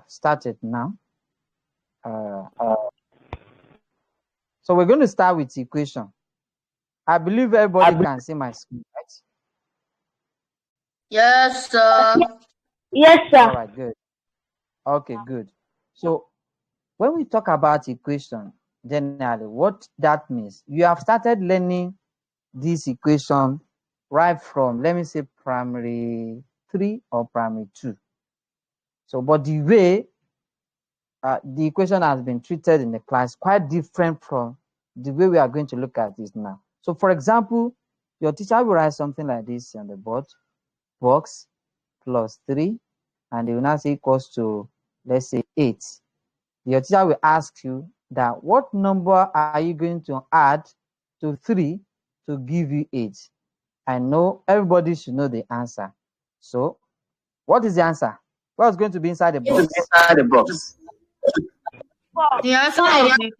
started now. So we're going to start with equation. I believe everybody can see my screen, right? Yes, sir. Yes, All sir. right, good. Okay, good. So when we talk about equation, generally, what that means, you have started learning this equation right from, let me say, primary 3 or primary 2. So, but the way the equation has been treated in the class quite different from the way we are going to look at this now. So, for example, your teacher will write something like this on the board: box plus 3, and they will now say equals to, let's say, 8. Your teacher will ask you that what number are you going to add to 3 to give you 8? I know everybody should know the answer. So, what is the answer? What's going to be inside the box? Inside the box. The answer will be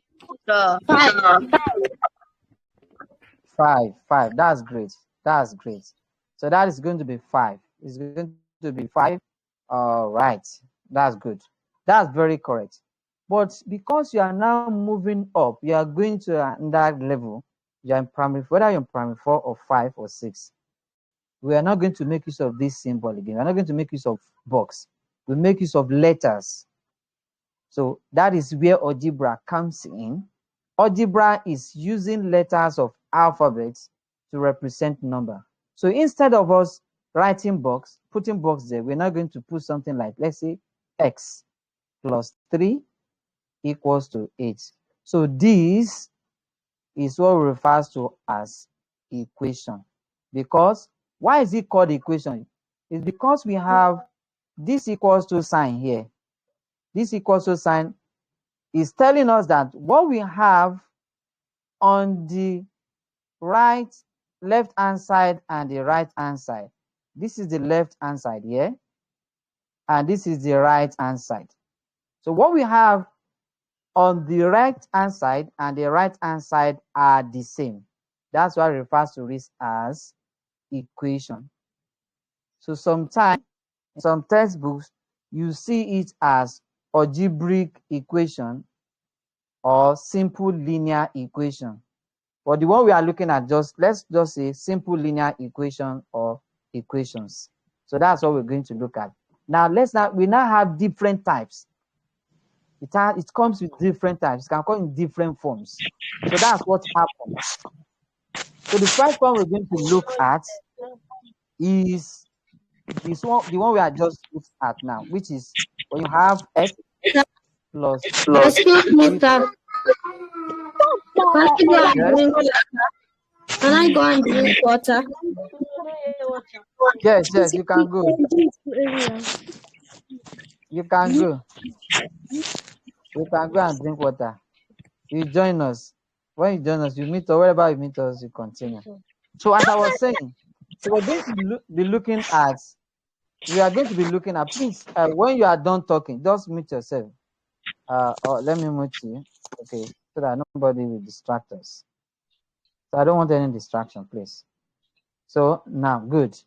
5. That's great. That's great. So that is going to be 5. It's going to be 5. All right. That's good. That's very correct. But because you are now moving up, you are going to that level. You are in primary, whether you're in primary 4 or 5 or 6. We are not going to make use of this symbol again. We're not going to make use of box. We make use of letters. So that is where algebra comes in. Algebra is using letters of alphabets to represent number. So instead of us writing box, putting box there, we're not going to put something like, let's say, x plus 3 equals to 8. So this is what refers to as equation. Because why is it called equation? It's because we have this equals to sign here. This equals to sign is telling us that what we have on the left hand side and the right hand side, this is the left hand side here, and this is the right hand side. So what we have on the right hand side and the right hand side are the same. That's why it refers to this as equation. So sometimes in some textbooks you see it as algebraic equation or simple linear equation. But the one we are looking at, let's just say simple linear equation or equations. So that's what we're going to look at. Now we now have different types. It comes with different types. It can come in different forms. So that's what happens. So the first one we're going to look at is the one we are just looked at now, which is when you have x plus 3. Excuse me, sir. Can I go and drink water? Yes, you can go. You can go. You can go and drink water. You join us. When you join us, you meet us. Wherever you meet us, you continue. So as I was saying, so we're going to be looking at, please, when you are done talking, just mute yourself. Let me mute you. Okay, so that nobody will distract us. So I don't want any distraction, please. So now, good.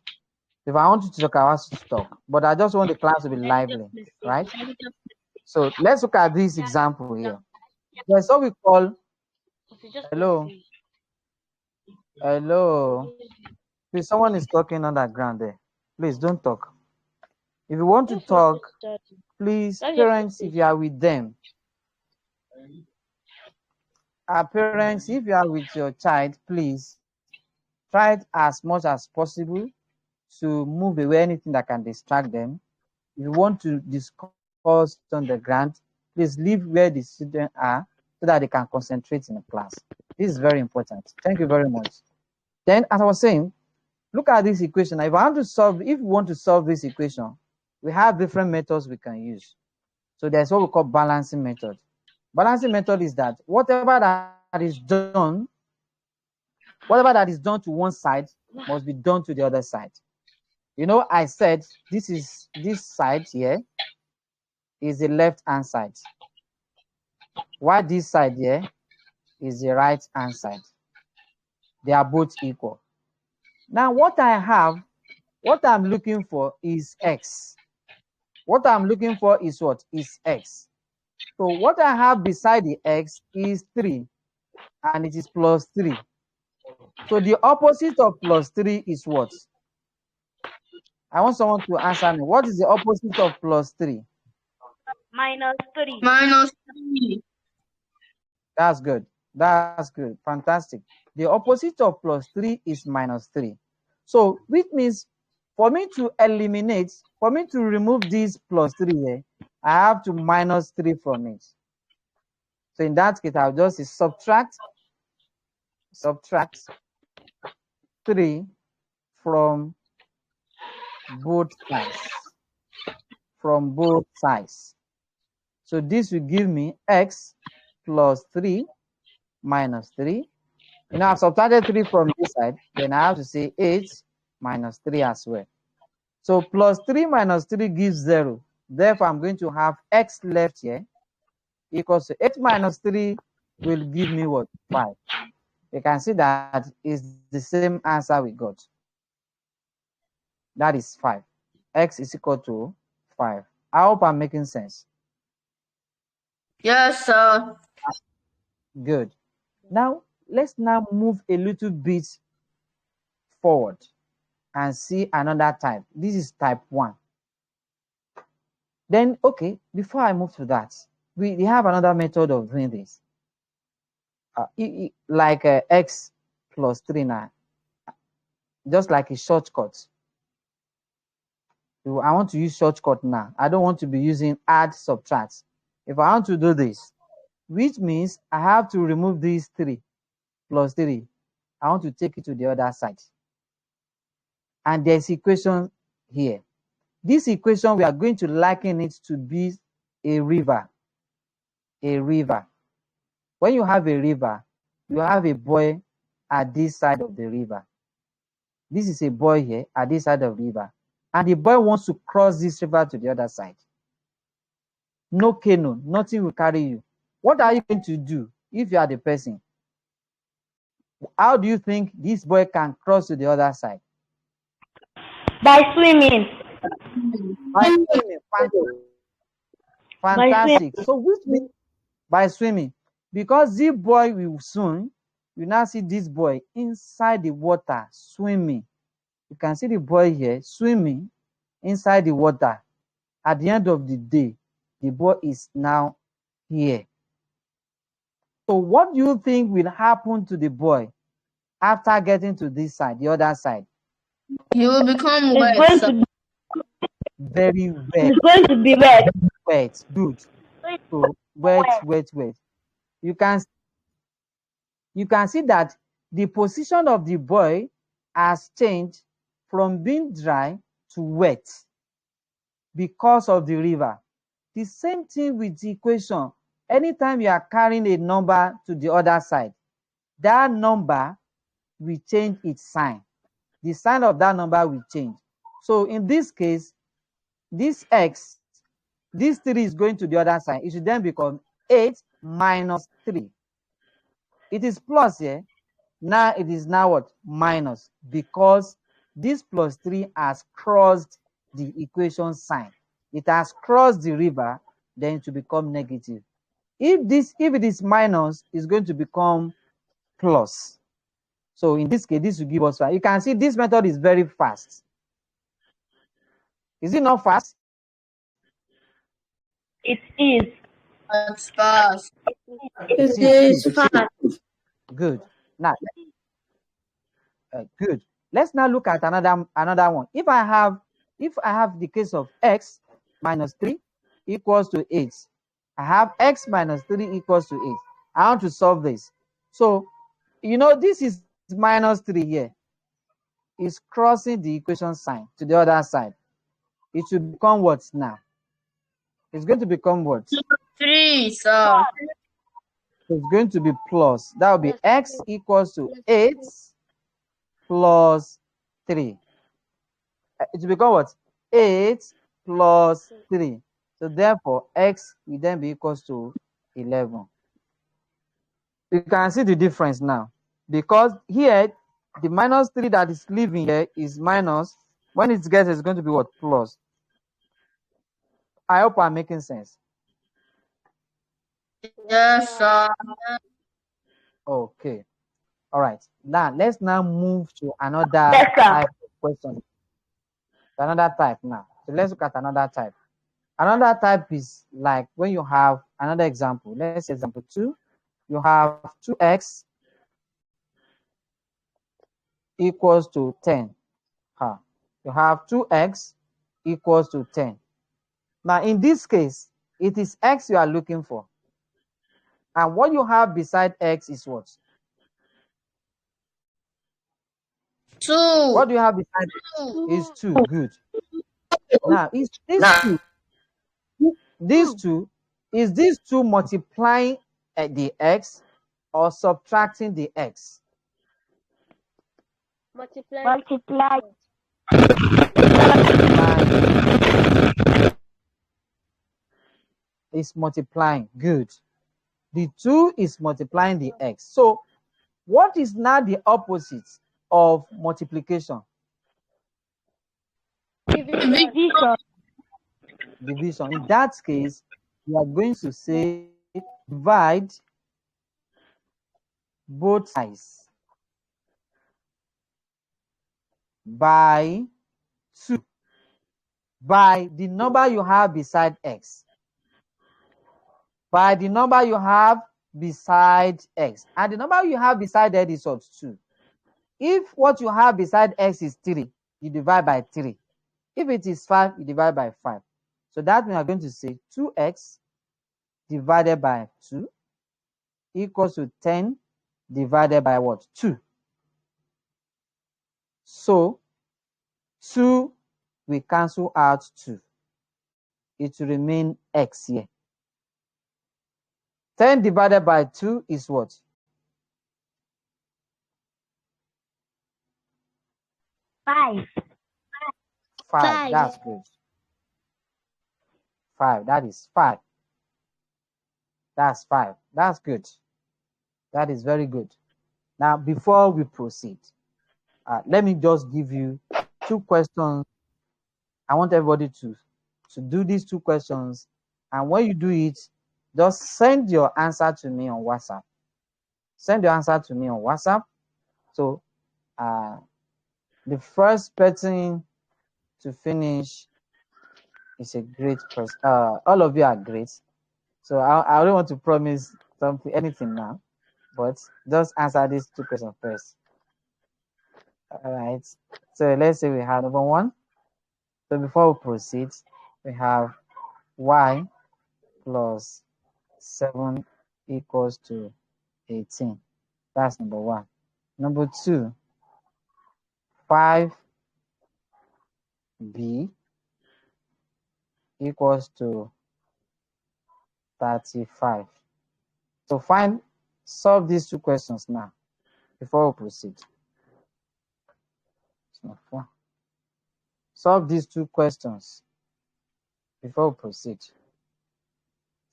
If I want you to talk, I want you to talk. But I just want the class to be lively, right? So let's look at this example here. There's what we call, hello. Please, someone is talking on that ground there. Please don't talk. If you want to talk, please, parents, if you are with them, parents, if you are with your child, please try it as much as possible to move away anything that can distract them. If you want to discuss on the ground, please leave where the students are so that they can concentrate in the class. This is very important. Thank you very much. Then, as I was saying, look at this equation. If we want to solve this equation, we have different methods we can use. So there's what we call balancing method. Balancing method is that whatever that is done to one side must be done to the other side. You know, I said this side here is the left hand side, while this side here is the right hand side. They are both equal. Now what I'm looking for is x. What I'm looking for is what? Is x. So what I have beside the x is 3, and it is plus 3. So the opposite of plus 3 is what? I want someone to answer me. What is the opposite of plus 3? -3. -3. That's good. That's good. Fantastic. The opposite of plus 3 is -3. So which means for me to eliminate, for me to remove this plus 3 here, I have to minus 3 from it. So in that case, I'll just say subtract 3 from both sides. From both sides. So this will give me x plus 3 minus 3. You know, I've subtracted 3 from this side, then I have to say 8 minus 3 as well. So plus 3 minus 3 gives 0. Therefore, I'm going to have x left here equals to 8 minus 3 will give me what? 5. You can see that is the same answer we got. That is 5. X is equal to 5. I hope I'm making sense. Yes, sir. Good. Now, let's now move a little bit forward and see another type. This is type 1. Then, okay, before I move to that, we have another method of doing this. Like x plus 3 now, just like a shortcut. So I want to use shortcut now. I don't want to be using add, subtract. If I want to do this, which means I have to remove these 3 plus 3. I want to take it to the other side. And there's equation here. This equation, we are going to liken it to be a river. A river. When you have a river, you have a boy at this side of the river. This is a boy here at this side of the river. And the boy wants to cross this river to the other side. No canoe, nothing will carry you. What are you going to do if you are the person? How do you think this boy can cross to the other side? By swimming. By swimming. Fantastic. So which means by swimming, because this boy will swim, you now see this boy inside the water swimming. You can see the boy here swimming inside the water. At the end of the day, the boy is now here. So what do you think will happen to the boy after getting to this side, the other side? He will become wet. Very wet. It's going to be wet. Wet. Good. So wet. You can see that the position of the boy has changed from being dry to wet because of the river. The same thing with the equation. Anytime you are carrying a number to the other side, that number will change its sign. The sign of that number will change. So in this case, this x, this 3 is going to the other side. It should then become 8 minus 3. It is plus here. Now it is now what? Minus, because this plus 3 has crossed the equation sign. It has crossed the river, then it will become negative. If it is minus, it's going to become plus. So in this case, this will give us 5. You can see this method is very fast. Is it not fast? It is. It's fast. It is fast. Good. Now, good. Let's now look at another one. If I have the case of x minus 3 equals to 8, I have x minus 3 equals to 8. I want to solve this. So, you know, this is minus 3 here. It's crossing the equation sign to the other side. It should become what now? It's going to become what? 3, sir. It's going to be plus. That will be x equals to 8 plus 3. It will become what? 8 plus 3. So therefore, x will then be equals to 11. You can see the difference now. Because here, the minus 3 that is leaving here is minus. When it gets, it's going to be what? Plus. I hope I'm making sense. Yes, sir. Okay. All right. Now let's now move to another Yes, sir. type of question. Another type now. So let's look at another type. Another type is like when you have another example. Let's say example 2. You have 2x equals to 10. You have 2x equals to 10. Now, in this case, it is x you are looking for. And what you have beside x is what? 2. What do you have beside x? Is 2. Good. Now, is these two, is these two multiplying the x or subtracting the x? Multiply. Is multiplying. Good. The 2 is multiplying the x. So what is now the opposite of multiplication? Division. Division. In that case, we are going to say divide both sides by 2 by the number you have beside x. By the number you have beside x. And the number you have beside x is what? 2. If what you have beside x is 3, you divide by 3. If it is 5, you divide by 5. So that we are going to say 2x divided by 2 equals to 10 divided by what? 2. So 2, we cancel out 2. It will remain x here. 10 divided by 2 is what? 5. 5. That's good. 5. That is 5. That's 5. That's good. That is very good. Now, before we proceed, let me just give you 2 questions. I want everybody to do these 2 questions. And when you do it, just send your answer to me on WhatsApp. Send your answer to me on WhatsApp. So the first person to finish is a great person. All of you are great. So I don't want to promise anything now, but just answer these 2 questions first. All right. So let's say we have number 1. So before we proceed, we have y plus 7 equals to 18. That's number 1. Number 2, 5b equals to 35. So solve these 2 questions now before we proceed. It's not fun. Solve these 2 questions before we proceed.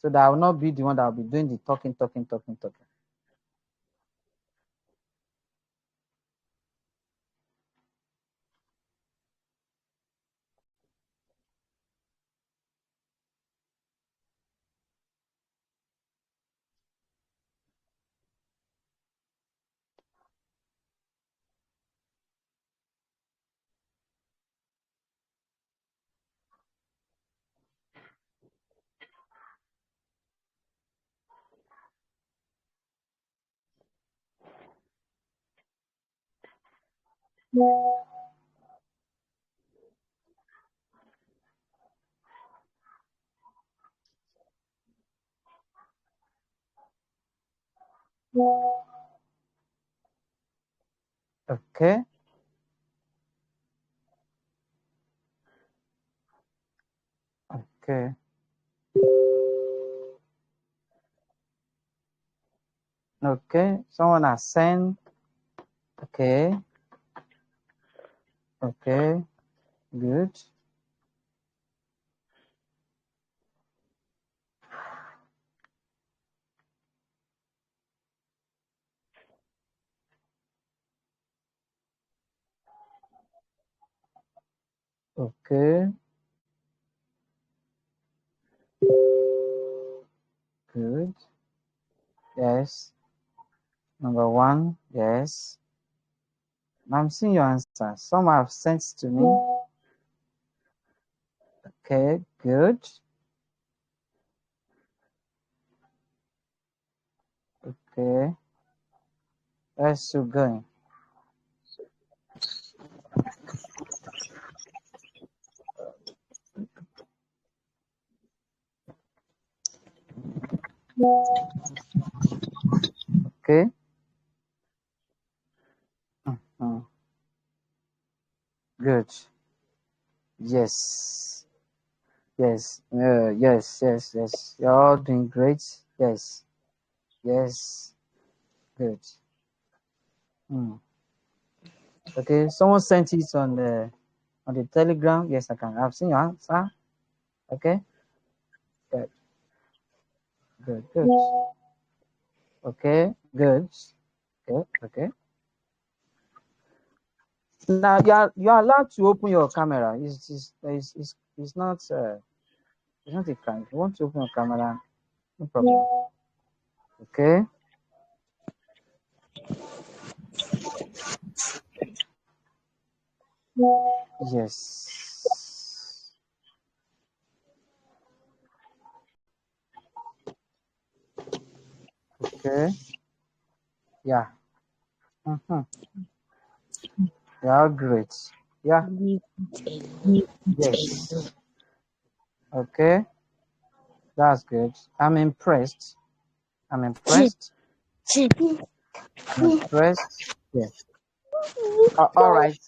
So that I will not be the one that will be doing the talking. Okay. Okay. Okay. Someone has sent. Okay. Okay. Good. Okay. Good. Yes. Number 1. Yes. I'm seeing your answer. Some have sent to me. Okay, good. Okay. Let's keep going. Okay. Mhm. Good. Yes. Yes. Yes. You're all doing great. Yes. Yes. Good. Hmm. Okay. Someone sent it on the Telegram. Yes, I can. I've seen your answer. Okay. Good. Good. Okay. Good. Okay. Okay. Now you are allowed to open your camera. It's not it's not a crime. If you want to open your camera, no problem. Okay. Yes. Okay. Yeah. Mm-hmm. Yeah. Great. Yeah. Yes. Okay. That's good. I'm impressed. I'm impressed. I'm impressed. Yes. All right.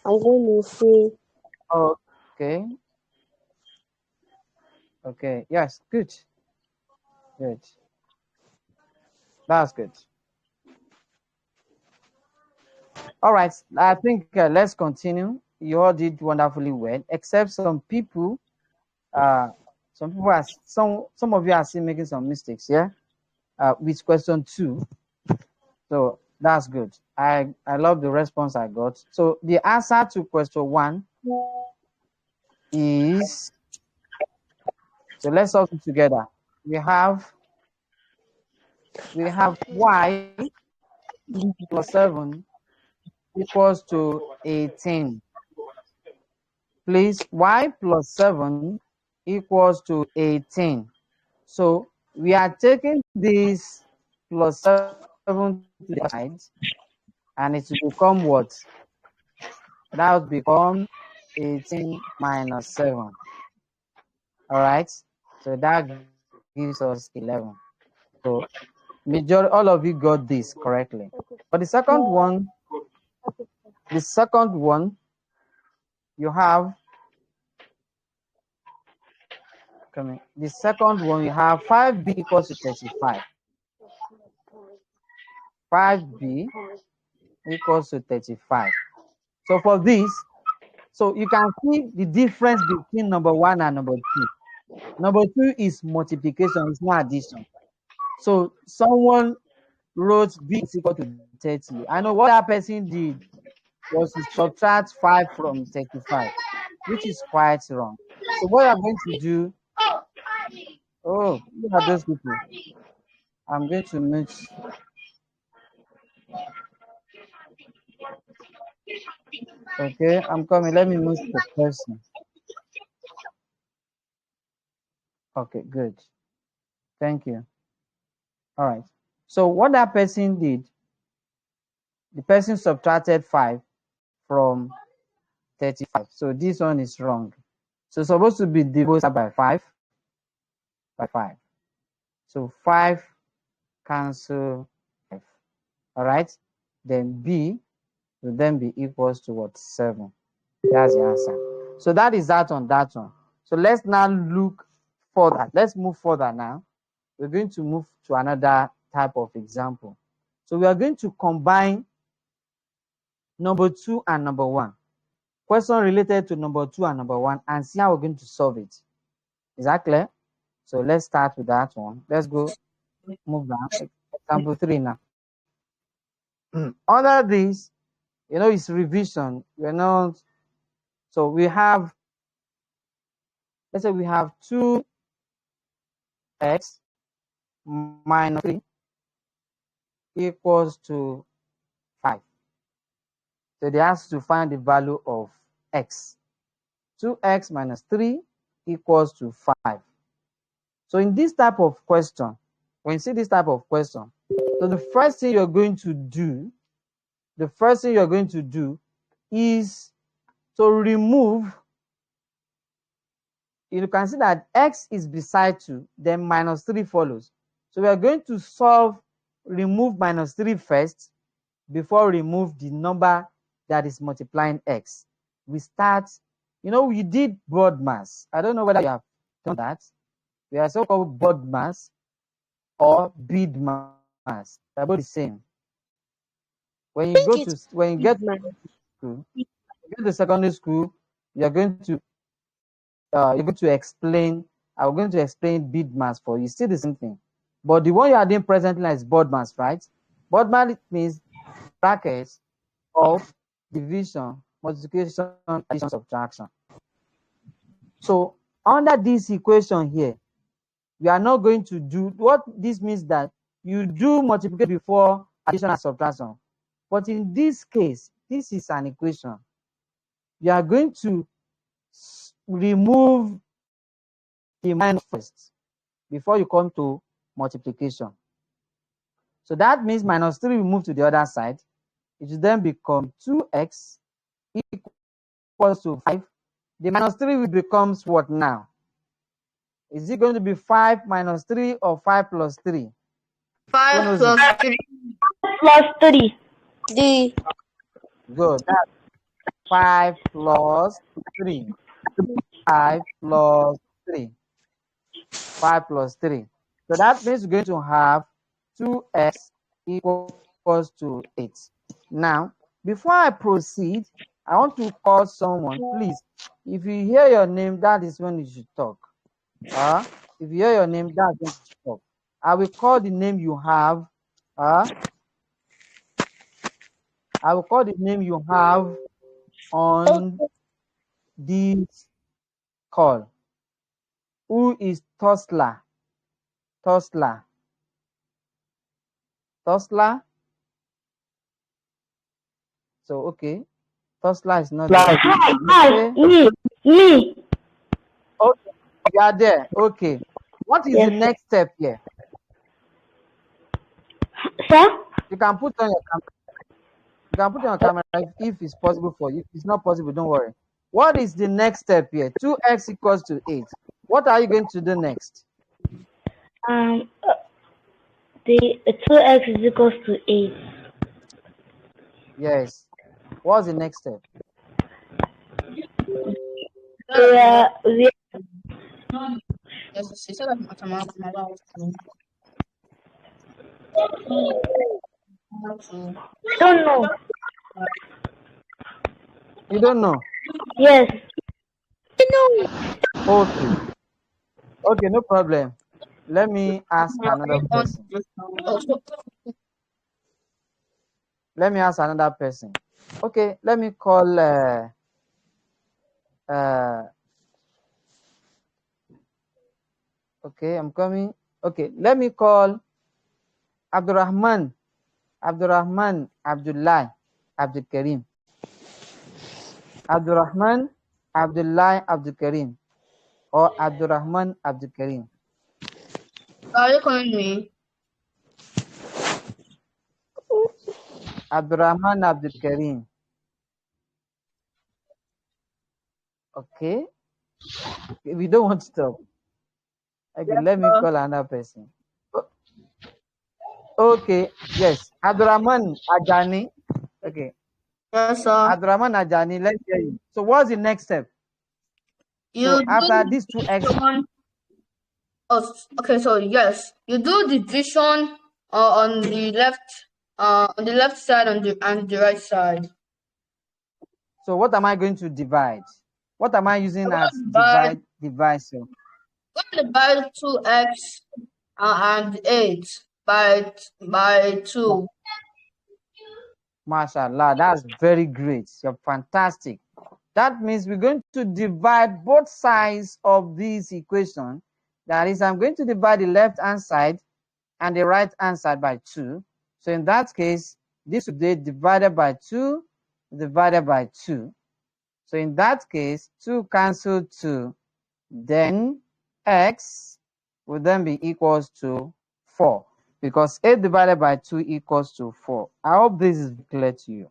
I'm going to say Okay. Okay. Yes. Good. Good. That's good. All right. I think let's continue. You all did wonderfully well, except uh, some people are some of you are still making some mistakes. Yeah. With question 2. So that's good. I love the response I got. So the answer to question 1 is, so let's solve it together. We have y plus 7 equals to 18. Please, y plus 7 equals to 18. So we are taking this plus 7 to the side, and it will become what? That would become 18 minus 7. All right. So that gives us 11. So all of you got this correctly. But the second one, you have coming. The second one, you have 5b equals to 35. 5b equals to 35. So for this, so you can see the difference between number 1 and number 2. Number 2 is multiplication, it's not addition. So someone wrote b is equal to 30. I know what that person did was to subtract 5 from 35, which is quite wrong. So what I'm going to do, oh, look at those people. I'm going to mute. Okay, I'm coming. Let me mute the person. Okay, good. Thank you. All right. So what that person did, the person subtracted 5 from 35. So this one is wrong. So it's supposed to be divided by 5. So 5 cancel 5. All right. Then b will then be equals to what? 7. That's the answer. So that is that on that one. So let's now look further. Let's move further now. We're going to move to another type of example. So we are going to combine number 2 and number 1. Question related to number 2 and number 1, and see how we're going to solve it. Is that clear? So let's start with that one. Let's go move down. Example 3 now. Under this, it's revision. We're not. So we have, let's say we have two 2x minus 3 equals to 5. So they ask to find the value of x. 2x minus 3 equals to 5. So in this type of question, when you see this type of question, so the first thing you're going to do is to remove, you can see that x is beside 2, then minus 3 follows. So we are going to remove minus 3 first before remove the number that is multiplying x. We start, we did BODMAS. I don't know whether you have done that. We are so-called BODMAS or BIDMAS. They're both the same. When you get to secondary school, you're going to explain. I'm going to explain BIDMAS for you. Still the same thing, but the one you are doing presently is BODMAS, right? BODMAS means brackets of division, multiplication, addition, subtraction. So under this equation here, we are not going to do what this means, that you do multiplication before addition and subtraction. But in this case, this is an equation. You are going to remove the minus first before you come to multiplication. So that means minus 3 will move to the other side. It will then become 2x equals to 5. The minus 3 will becomes what now? Is it going to be 5 minus 3 or 5 plus 3? 5 plus 3. Plus 3. D. Good. That's 5 plus 3. 5 plus 3. 5 plus 3. So that means we're going to have 2x equals to 8. Now, before I proceed, I want to call someone. Please, if you hear your name, that is when you should talk. If you hear your name, that's when you should talk. I will call the name you have. I will call the name you have on this call. Who is Tosla? Tosla. Tosla? So, okay. Tosla is not there. Hi, me. Okay, you are there. Okay. What is the next step here? Sir? You can put on your camera. You can put on your camera if it's possible for you. If it's not possible, don't worry. What is the next step here? 2x equals to 8. What are you going to do next? The 2x is equals to 8. Yes. What's the next step? Don't know. You don't know? Yes. Okay. Okay, no problem. Let me ask another person. Let me ask another person. Okay, let me call okay, I'm coming. Okay, let me call Abdurrahman Abdullah Abdul Karim. Abdurrahman Abdullah Abdul Karim, or Abdurrahman Abdul Karim. Are you calling me? Abdurrahman Abdul Karim. Okay. We don't want to talk. Okay, let me call another person. Okay, yes. Abdurrahman Ajani. Okay. Yes, sir. Abdurrahman Ajani, let's hear you. So what's the next step? So after these 2x. Oh, okay, so yes, you do division on the left side and the right side. So what am I going to divide? What am I using as divide? So divide 2x and 8 by 2. Mashallah, that's very great. You're fantastic. That means we're going to divide both sides of this equation That is, I'm going to divide the left-hand side and the right-hand side by 2. So in that case, this would be divided by 2, divided by 2. So in that case, 2 cancel 2. Then x will then be equals to 4, because 8 divided by 2 equals to 4. I hope this is clear to you.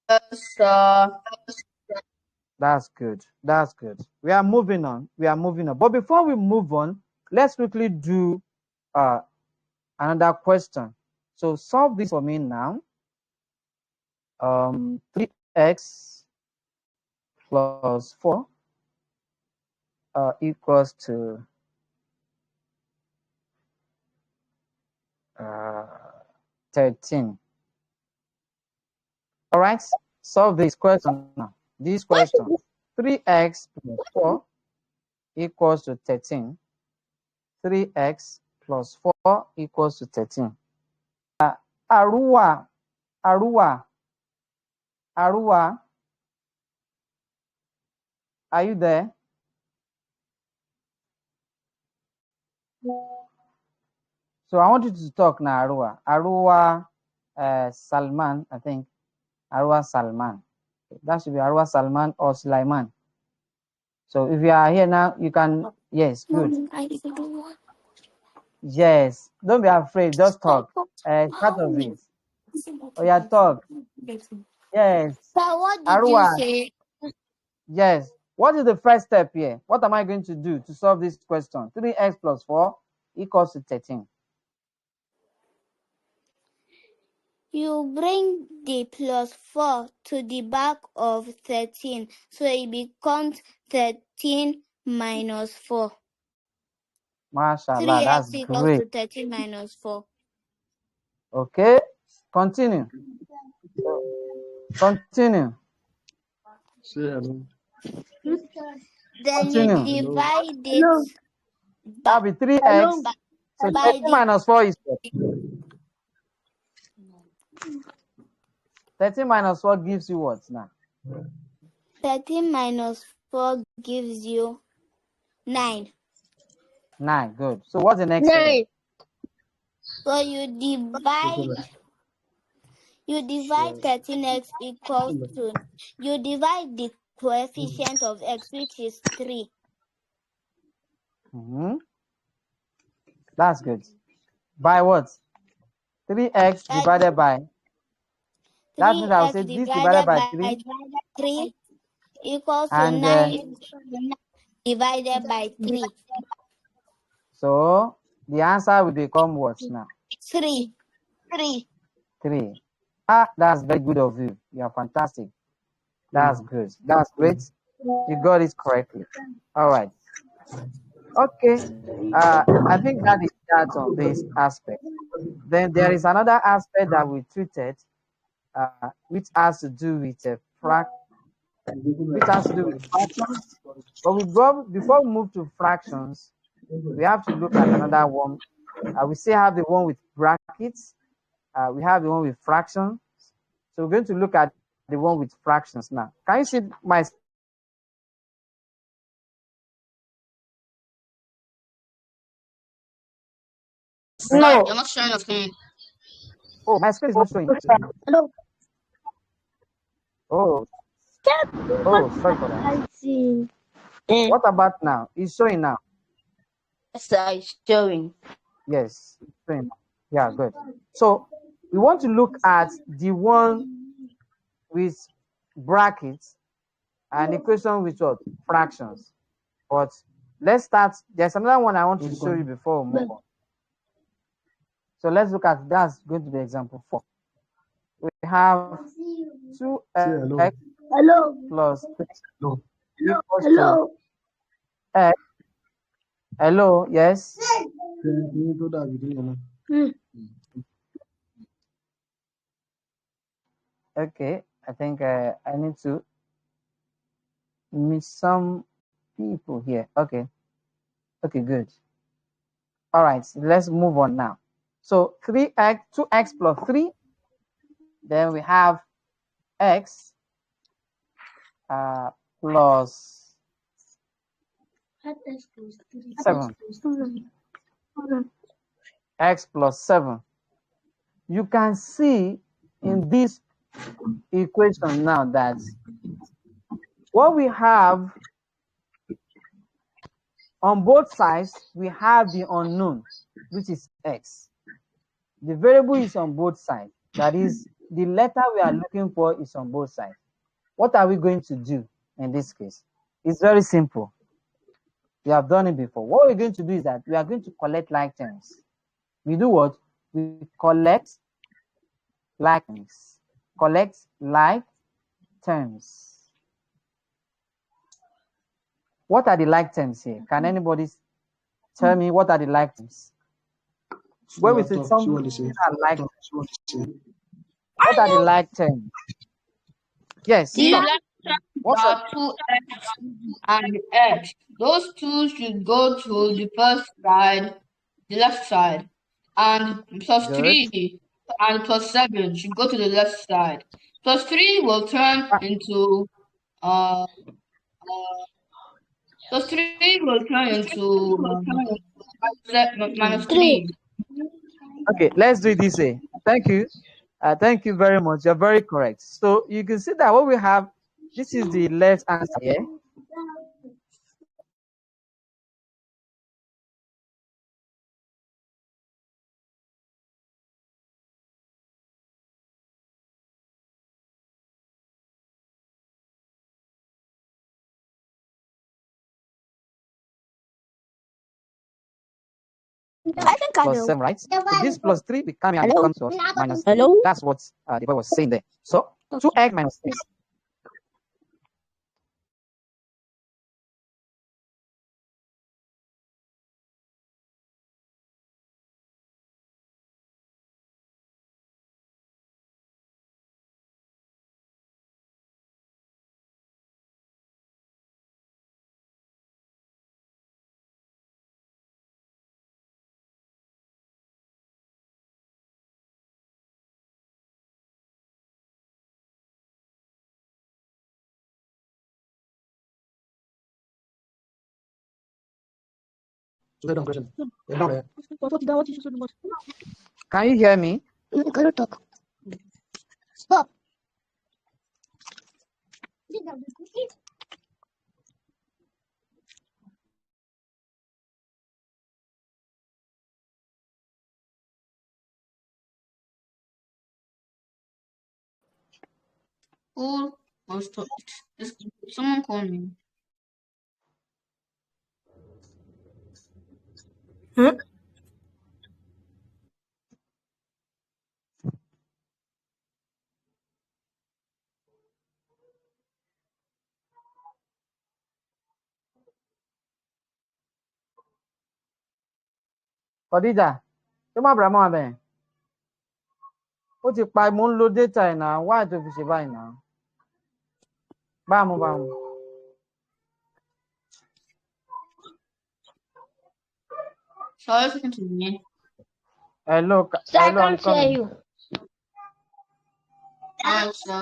Yes, That's good. That's good. We are moving on. We are moving on. But before we move on, let's quickly do another question. So solve this for me now. 3x plus 4 equals to 13. All right, solve this question now. This question, 3x plus 4 equals to 13. 3x plus 4 equals to 13. Arua, are you there? So I want you to talk now, Arua Salman, I think. Arwa Salman. That should be Arwa Salman or Sulaiman. So if you are here now, you can, yes, good. Yes, don't be afraid, just talk. Part of it. Oh yeah, talk. Yes. So what did Arwa, you say? yes. What is the first step here? What am I going to do to solve this question? 3x plus 4 equals to 13. You bring the plus 4 to the back of 13, so it becomes 13 minus 4. Mashallah, that's 3x equals great. to 13 minus 4. Okay, continue. Continue. Then Continue. you divide it That'll be 3x. So by 13 minus 4 is what? 13 minus 4 gives you what now? 13 minus 4 gives you 9. 9, good. So what's the next step? So you divide 13x equals to, you divide the coefficient of x, which is 3. That's good. By what? 3x divided by? That means I will say this divided by 3. 3 equals to And 9 divided by 3. so the answer will become what now? 3. 3. Ah, that's very good of you. You are fantastic. That's good. That's great. You got it correctly. All right. Okay. I think that is that on this aspect. Then there is another aspect that we treated, which has to do with fractions. But before we move to fractions, we have to look at another one. We still have the one with brackets. We have the one with fractions. So we're going to look at the one with fractions now. Can you see my? No, you're not showing your screen. Oh, my screen is not showing. Hello. Oh, sorry for that. I see. What about now? It's showing now. Yes, it's showing. Yes, it's showing. Yeah, good. So we want to look at the one with brackets and equation with what? Fractions. But let's start. There's another one I want to show you before we move on. So let's look at that's going to be example 4. We have 2x plus 3 equals to x. Hello, yes. Okay, I think I need to meet some people here. Okay, good. All right, let's move on now. So 2x plus 3. Then we have x plus 7. X plus 7. You can see in this equation now that what we have on both sides, we have the unknown, which is x. The variable is on both sides. That is, the letter we are looking for is on both sides. What are we going to do in this case? It's very simple. We have done it before. What we're going to do is that we are going to collect like terms. We do what? We collect like terms. Collect like terms. What are the like terms here? Can anybody tell me what are the like terms? When we say something are like, what are the like terms? Yes. The like terms are 2x and x. Those two should go to the first side, the left side, and plus Good. 3 and plus 7 should go to the left side. Plus 3 will turn into plus 3 will turn into minus 3. Okay, let's do it this way. Thank you. Thank you very much. You're very correct. So you can see that what we have, this is the left answer here. I think I Plus know. 7, right? So this plus 3 becomes minus 3. Hello? That's what the boy was saying there. So 2x minus 6. Can you hear me? Stop. Who was to someone call me? Khadija, ṣé má bàrà mọ́ abẹ́? Ó ti pa mo ń lo data ẹ̀ náà. Why tó fi ṣe báyìí náà? Bámu. Sorry, listen to me. Hello, So I hello, I'm can't hear coming. you. Answer.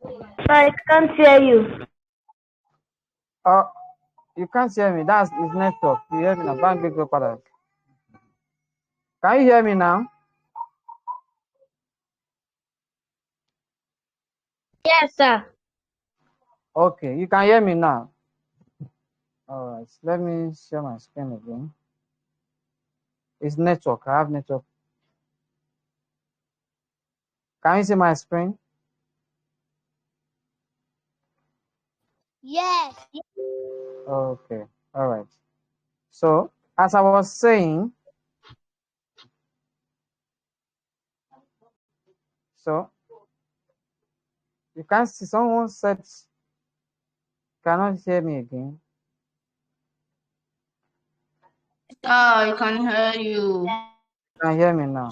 So I can't hear you. You can't hear me. That's his network. You hear me now? Bank big padà. Can you hear me now? Yes, sir. Okay, you can hear me now. All right, let me share my screen again. It's network. I have network. Can you see my screen? Yes. Okay, all right. So, as I was saying, so you can see someone said cannot hear me again. I can hear you. Can hear me now?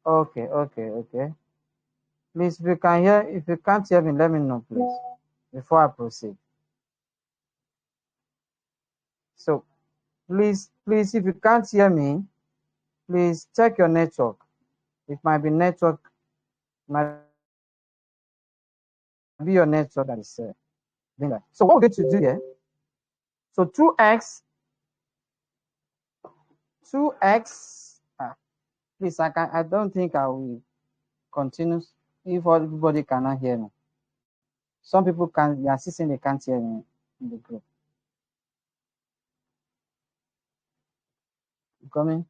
Okay. Please, if you can't hear me, let me know, please, before I proceed. So, please, if you can't hear me, please check your network. It might be network, might be your network that is So what we're going to do here, so 2x, please, I don't think I will continue if everybody cannot hear me. Some people can, they are saying they can't hear me in the group. You coming?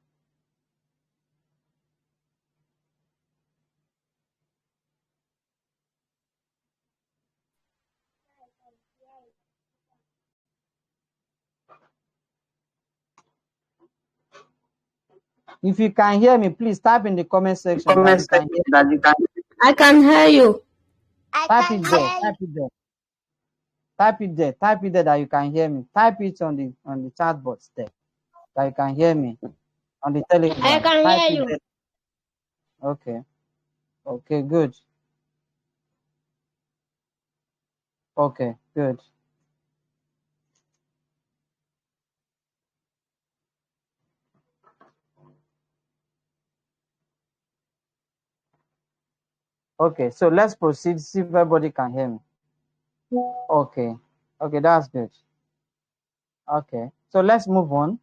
If you can hear me, please type in the comment section that you can hear me. I can hear you. Type it there. Type it there. Type it there that you can hear me. Type it on the chat box there that you can hear me on the Telegram. I can Type hear it you. there. Okay. Okay, good. Okay, good. Okay, so let's proceed. See if everybody can hear me. Okay. Okay, that's good. Okay, so let's move on.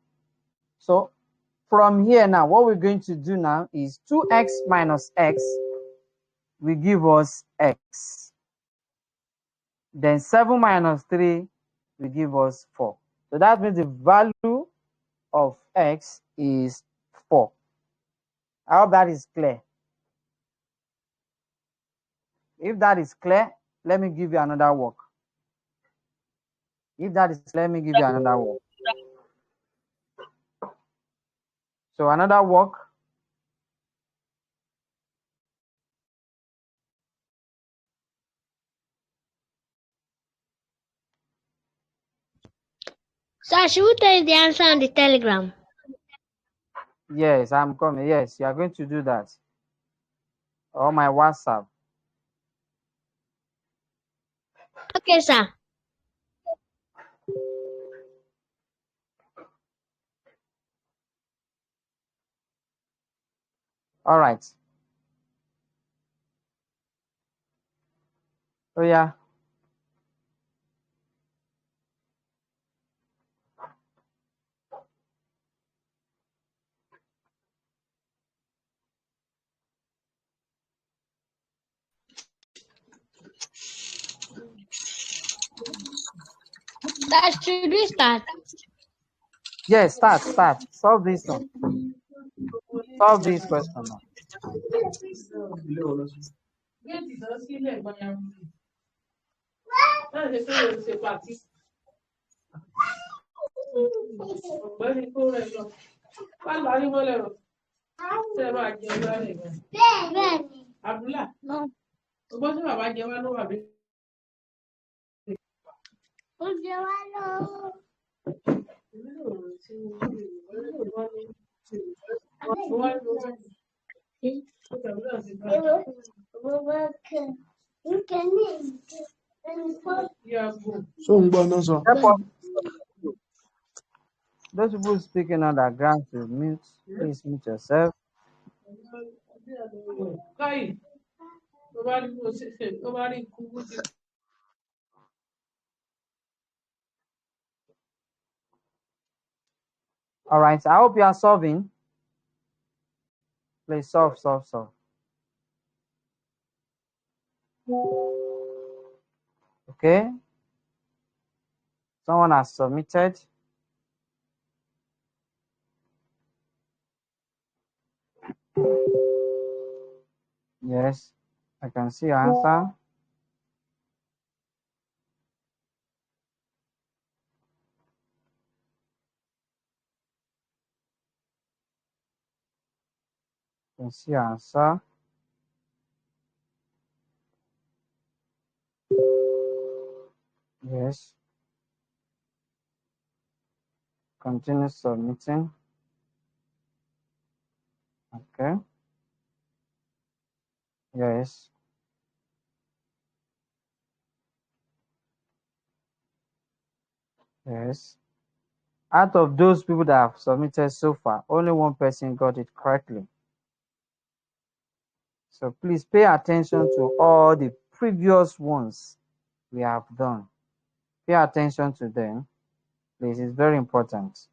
So from here now, what we're going to do now is 2x minus x will give us x. Then 7 minus 3 will give us 4. So that means the value of x is 4. I hope that is clear. If that is clear, let me give you another work. If that is, let me give you another work. So another work. Sir, should we tell you the answer on the Telegram? Yes, I'm coming. Yes, you are going to do that. Or my WhatsApp. Okay, sir. All right. Oh yeah. Sir, should we start? Yes, start. Solve this one. Solve this question now. No. Those people speaking underground should mute. Please mute yourself. All right. I hope you are solving. Please solve. Okay. Someone has submitted. Yes, I can see your answer. I can see your answer. Yes. Continue submitting. Okay. Yes. Yes. Out of those people that have submitted so far, only one person got it correctly. So please pay attention to all the previous ones we have done. Pay attention to them. Please, it's very important.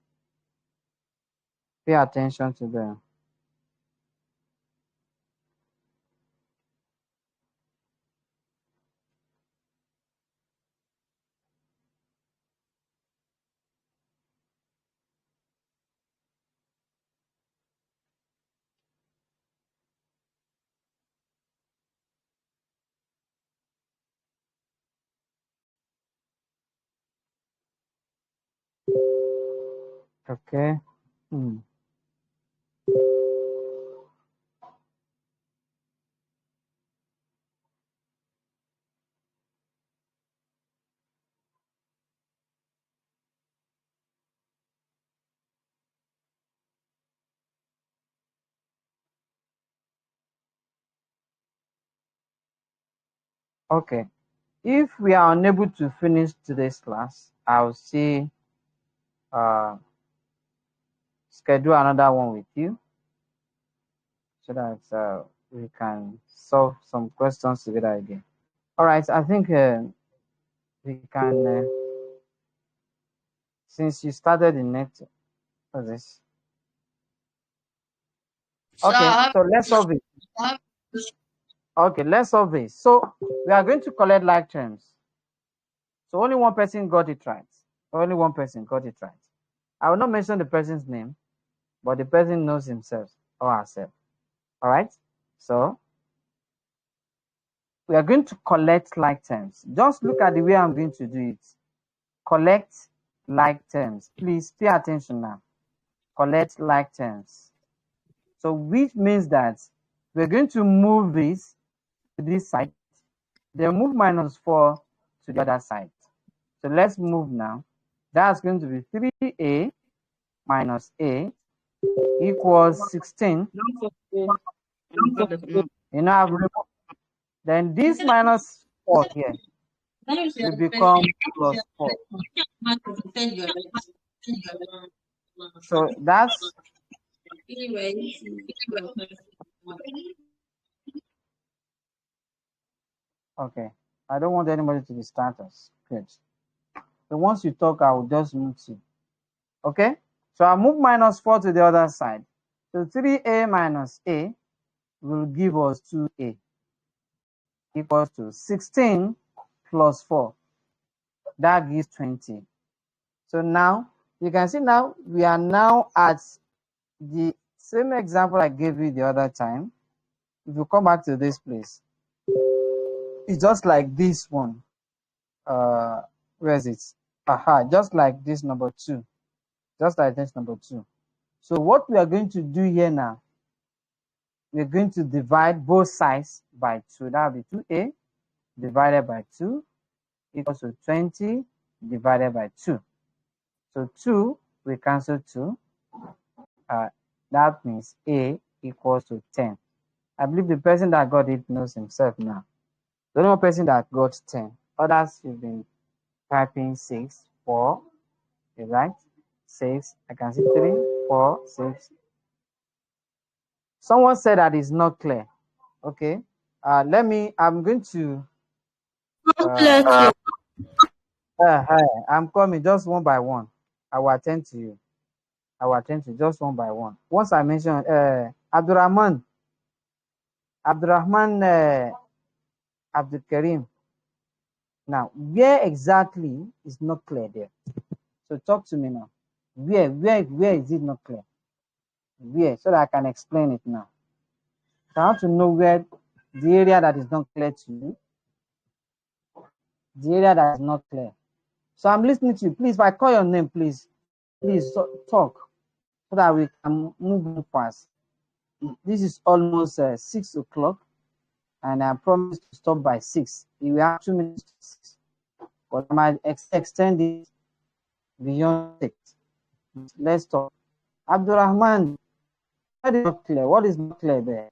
Pay attention to them. Okay. Hmm. Okay. If we are unable to finish today's class, I'll see schedule another one with you so that we can solve some questions together again. All right, I think we can, since you started in net, what's this? Okay, so let's solve it. Okay, let's solve this. So we are going to collect like terms. So only one person got it right. Only one person got it right. I will not mention the person's name, but the person knows himself or herself. All right. So we are going to collect like terms. Just look at the way I'm going to do it. Collect like terms. Please pay attention now. Collect like terms. So which means that we're going to move this to this side, then move -4 to the other side. So let's move now. That's going to be 3a minus a equals 16. You know, I've removed. Then this -4 here will become +4. So that's okay. I don't want anybody to distract us. Good. So once you talk, I will just mute you. Okay? So I'll move -4 to the other side. So 3a minus a will give us 2a equals to 16 plus 4. That gives 20. So now you can see now we are now at the same example I gave you the other time. If you come back to this place, it's just like this one. Where is it? Aha, just like this number 2. Just like this number 2. So what we are going to do here now, we're going to divide both sides by 2. That will be 2a divided by 2 equals to 20 divided by 2. So 2, we cancel 2. That means a equals to 10. I believe the person that got it knows himself now. The only person that got 10. Others, you've been typing 6, 4. You right? 6. I can see 3, 4, 6. Someone said that is not clear. Okay. I'm going to. I'm coming just one by one. I will attend to you. I will attend to you just one by one. Once I mention Abdurrahman, Abdul Karim. Now, where exactly is not clear there? So talk to me now. Where is it not clear? Where? So that I can explain it now. So I have to know where the area that is not clear to you. The area that is not clear. So I'm listening to you. Please, if I call your name, please talk so that we can move on fast. This is almost 6 o'clock, and I promise to stop by 6. We have 2 minutes to 6, but I might extend it beyond 6. Let's talk. Abdurrahman, what is not clear? What is not clear there?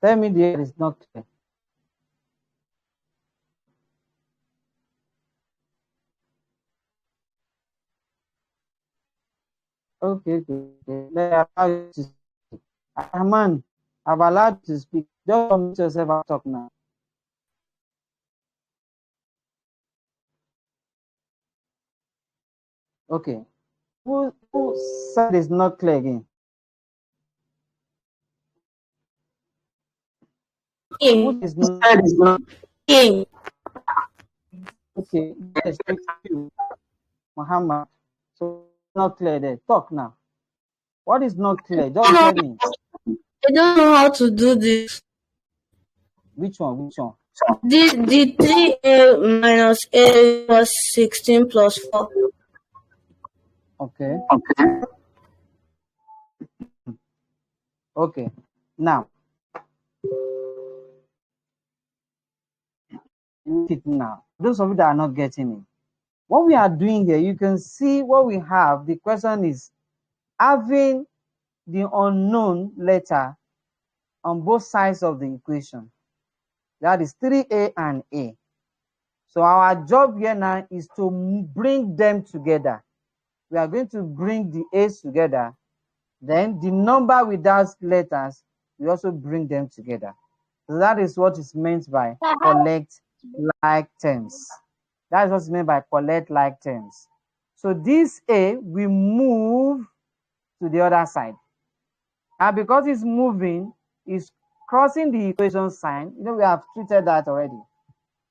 Tell me the area is not clear. Okay. Let allow you to speak. Rahman, I've allowed you to speak. Just unmute yourself and talk now. Okay. Who said it's not clear again? Who is not okay? Yes, thank you, Muhammad. So not clear there. Talk now. What is not clear? Just tell me. I don't know how to do this. Which one? Which one? The 3a minus a was 16 plus 4. Okay. Okay. Now, it now. Those of you that are not getting it, what we are doing here, you can see what we have. The question is having the unknown letter on both sides of the equation. That is 3a and a. So our job here now is to bring them together. We are going to bring the a's together. Then the number without letters, we also bring them together. So that is what is meant by collect like terms. That is what's meant by collect like terms. So this a we move to the other side. And because it's moving, it's crossing the equation sign. You know, we have treated that already.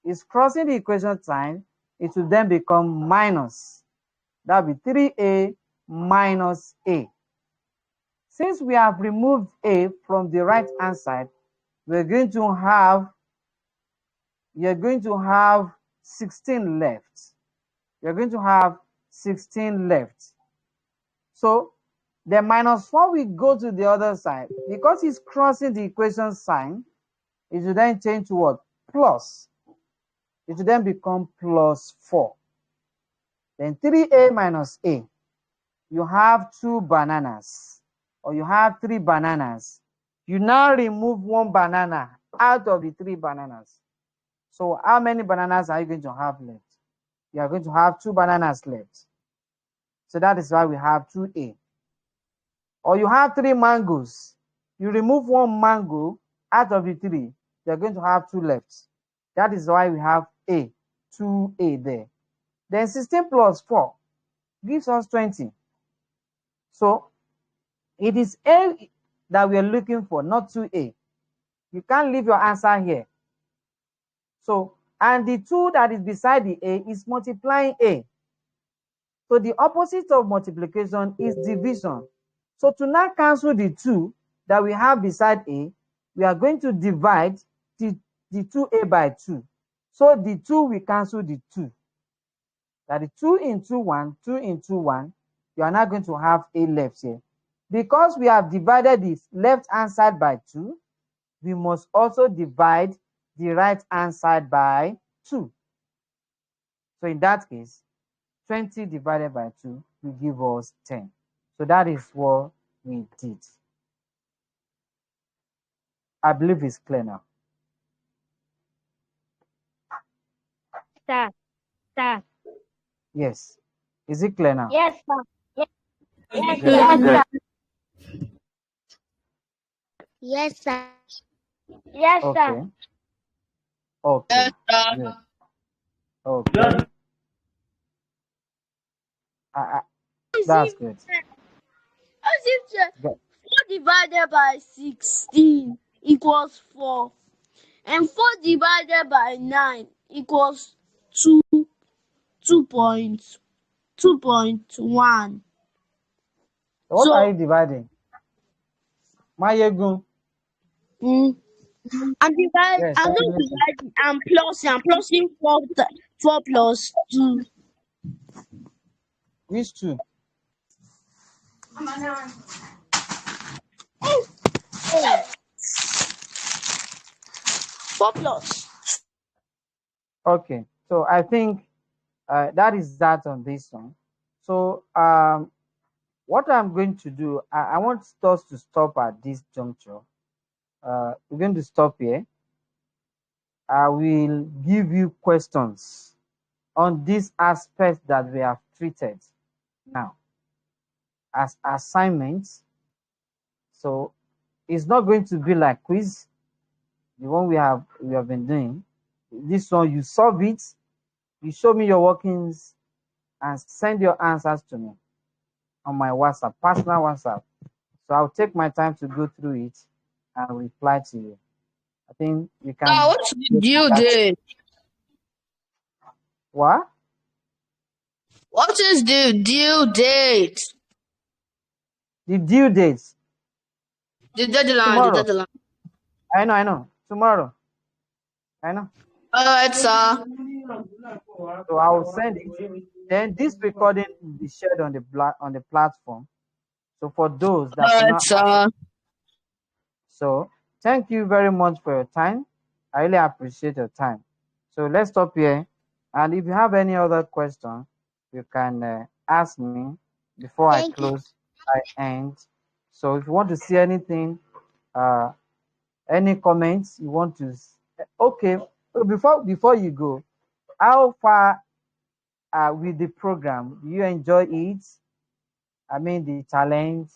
It's crossing the equation sign. It will then become minus. That will be 3a minus a. Since we have removed a from the right hand side, you're going to have 16 left. You're going to have 16 left. So the minus 4 will go to the other side. Because it's crossing the equation sign, it will then change to what? Plus. It will then become plus 4. Then 3a minus a. You have 2 bananas, or you have 3 bananas. You now remove 1 banana out of the 3 bananas. So how many bananas are you going to have left? You are going to have 2 bananas left. So that is why we have 2a. Or you have 3 mangoes. You remove 1 mango out of the 3. You are going to have 2 left. That is why we have a, 2a there. Then 16 plus 4 gives us 20. So it is a that we are looking for, not 2a. You can't leave your answer here. So, and the 2 that is beside the a is multiplying a. So the opposite of multiplication is division. So to now cancel the 2 that we have beside a, we are going to divide the 2a by 2. So the 2 will cancel the 2. That is 2 into 1, 2 into 1. You are now going to have a left here. Because we have divided the left hand side by 2, we must also divide the right hand side by 2. So in that case, 20 divided by 2 will give us 10. So that is what we did. I believe it's clear now. Sir. Yes. Is it clear now? Yes, sir. Yes, sir. Yes, sir. Yes, Okay. sir. Okay. Yes, sir. Good. Okay. That's good. As if Good. 4 divided by 16 equals 4. And 4 divided by 9 equals 2.1. What So, are you dividing? Mayegun. I'm Yes. not dividing, I'm plusing 4 plus 2. Which 2? 4 plus. Okay. So I think that is that on this one. So what I'm going to do, I want us to stop at this juncture. We're going to stop here. I will give you questions on this aspect that we have treated now as assignments. So it's not going to be like quiz, the one we have been doing. This one, you solve it, you show me your workings, and send your answers to me on my WhatsApp, personal WhatsApp. So I'll take my time to go through it and reply to you. I think we can. What's the due date? What? What is the due date? The due date. The deadline. Tomorrow. The deadline. I know. Tomorrow. I know. Alright, sir. So I will send it. Then this recording will be shared on the platform. So for those that Alright, sir. So thank you very much for your time. I really appreciate your time. So let's stop here. And if you have any other question, you can ask me before I close. I end. So if you want to see anything, any comments you want to, okay. So before you go, how far with the program? Do you enjoy it? I mean the challenge.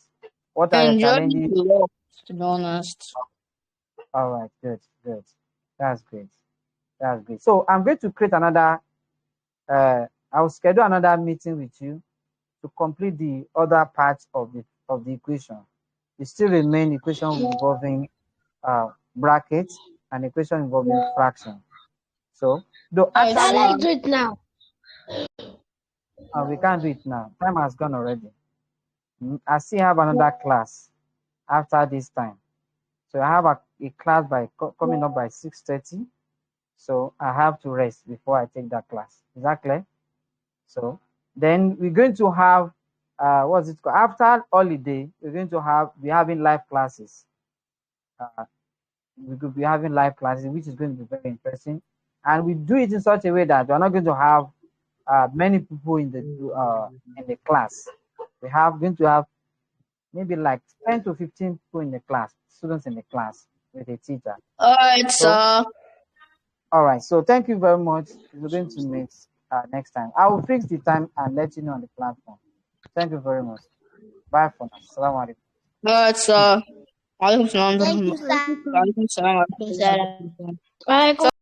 What are the challenges? To be honest. All right, good. That's great. So I'm going to create another. I'll schedule another meeting with you to complete the other parts of the equation. It still remain equation involving brackets and equation involving fraction. So Let's do it now. We can't do it now. Time has gone already. I still have another class after this time. So I have a class coming up by 6:30. So I have to rest before I take that class. Is that clear? So then we're going to have what's it called? After holiday, we're going to be having live classes. We could be having live classes, which is going to be very interesting. And we do it in such a way that we're not going to have many people in the class. Going to have maybe like 10 to 15 people in the class, students in the class with a teacher. All right, sir. All right. So thank you very much. We're going to meet next time. I will fix the time and let you know on the platform. Thank you very much. Bye for now. Assalamu alaikum. All right, sir. Thank you, sir. Alaikum salam.